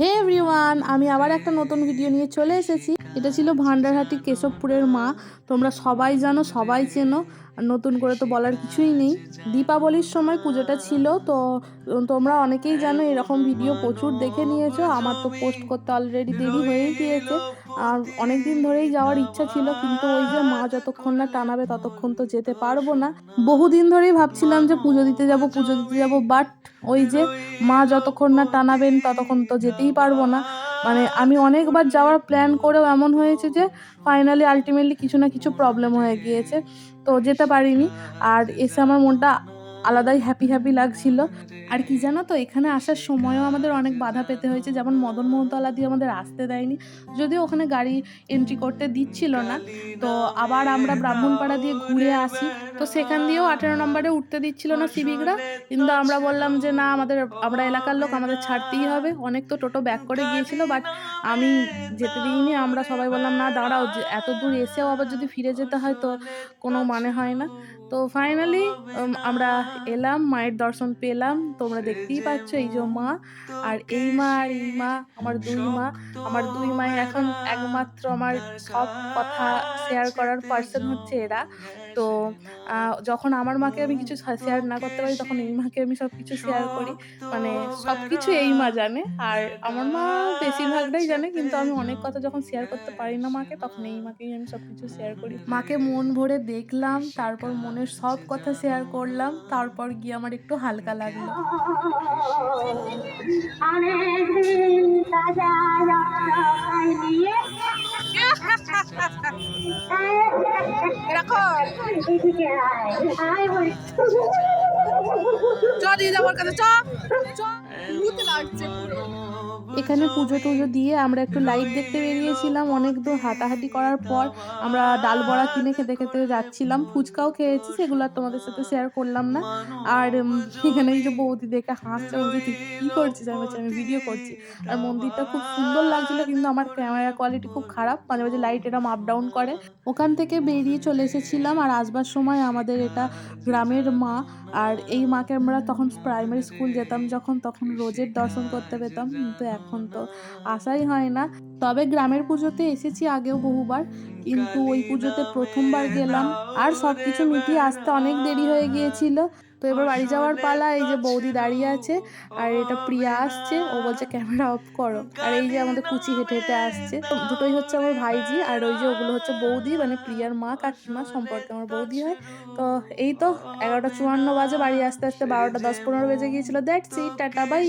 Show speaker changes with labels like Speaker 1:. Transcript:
Speaker 1: হে everyone, আমি আবার একটা নতুন ভিডিও নিয়ে চলে এসেছি। এটা ছিল ভান্ডারহাটি কেশবপুরের মা। তোমরা সবাই জানো, সবাই চেনো, আর নতুন করে তো বলার কিছুই নেই। দীপাবলির সময় পুজোটা ছিল তো। তোমরা অনেকেই জানো, এরকম ভিডিও প্রচুর দেখে নিয়েছো। আমার তো পোস্ট করতে অলরেডি দেরি হয়েই গিয়েছে। আর অনেক দিন ধরেই যাওয়ার ইচ্ছা ছিল, কিন্তু ওই যে মা যতক্ষণ না টানাবে ততক্ষণ তো যেতে পারবো না। বহুদিন ধরেই ভাবছিলাম যে পুজো দিতে যাব, বাট ওই যে মা যতক্ষণ না টানাবেন ততক্ষণ তো যেতেই পারবো না। মানে আমি অনেকবার যাওয়ার প্ল্যান করেও এমন হয়েছে যে ফাইনালি আলটিমেটলি কিছু না কিছু প্রবলেম হয়ে গিয়েছে, তো যেতে পারিনি। আর এসে আমার মনটা আলাদাই হ্যাপি হ্যাপি লাগছিল। আর কি জানো তো, এখানে আসার সময়ও আমাদের অনেক বাধা পেতে হয়েছে। যেমন মদন মোহনতলা দিয়ে আমাদের আসতে দেয়নি, যদিও ওখানে গাড়ি এন্ট্রি করতে দিচ্ছিল না। তো আবার আমরা ব্রাহ্মণপাড়া দিয়ে ঘুরে আসি, তো সেখান দিয়েও 18 নম্বরে উঠতে দিচ্ছিল না সিভিকরা। কিন্তু আমরা বললাম যে না, আমরা এলাকার লোক, আমাদের ছাড়তেই হবে। অনেক তো টোটো ব্যাক করে গিয়েছিল, বাট আমি যেতে দিইনি। আমরা সবাই বললাম না দাঁড়াও, যে এত দূর এসেও আবার যদি ফিরে যেতে হয় তো কোনো মানে হয় না। তো ফাইনালি আমরা এলাম, মায়ের দর্শন পেলাম। তোমরা দেখতেই পাচ্ছ, এই যে মা, আর এই মা আর এই মা, আমার দুই মাই এখন একমাত্র আমার সব কথা শেয়ার করার পার্সন হচ্ছে এরা। তো যখন আমার মাকে আমি কিছু শেয়ার না করতে পারি, তখন এই মাকে আমি সবকিছু শেয়ার করি। মানে সবকিছু এই মা জানে, আর আমার মা বেশিরভাগটাই জানে। কিন্তু আমি অনেক কথা যখন শেয়ার করতে পারি না মাকে, তখন এই মাকেই আমি সবকিছু শেয়ার করি। মাকে মন ভরে দেখলাম, তারপর মনের সব কথা শেয়ার করলাম, তারপর গিয়ে আমার একটু হালকা লাগলো। এখানে পুজো টুজো দিয়ে আমরা একটু লাইভ দেখতে বেরিয়েছিলাম। অনেক দূর হাঁটাহাঁটি করার পর আমরা ডাল বড়া কিনে খেতে খেতে যাচ্ছিলাম। ফুচকাও খেয়েছি, সেগুলো আর তোমাদের সাথে শেয়ার করলাম না। আর এখানে এই যে বৌদি দেখে হাসছে, বলছে তুই কি করছিস? আমি বলছি আমি ভিডিও করছি। আর মন্দিরটা খুব সুন্দর লাগছিল, কিন্তু আমার ক্যামেরা কোয়ালিটি খুব খারাপ, মাঝে মাঝে লাইট এরম আপ ডাউন করে। ওখান থেকে বেরিয়ে চলে এসেছিলাম। আর আসবার সময় আমাদের এটা গ্রামের মা, আর এই মাকে আমরা তখন প্রাইমারি স্কুল যেতাম যখন, তখন রোজের দর্শন করতে পেতাম, কিন্তু এখন তো আসাই হয় না। তবে গ্রামের পুজোতে এসেছি আগেও বহুবার, কিন্তু ওই পুজোতে প্রথমবার গেলাম। আর সব কিছু মিটিয়ে আসতে অনেক দেরি হয়ে গিয়েছিল। তো এবার বাড়ি যাওয়ার পালা। এই যে বৌদি দাঁড়িয়ে আছে, আর এটা প্রিয়া আসছে, ও বলছে ক্যামেরা অফ করো। আর এই যে আমাদের কুচি হেঁটে হেঁটে আসছে, দুটোই হচ্ছে আমার ভাইজি। আর ওই যে ওগুলো হচ্ছে বৌদি, মানে প্রিয়ার মা, কাকিমা সম্পর্কে আমার বৌদি হয়। তো এই তো 11টা 54 বাজে, বাড়ি আসতে আসতে 12টা 10-15 বেজে গিয়েছিল। That's it, tata bye.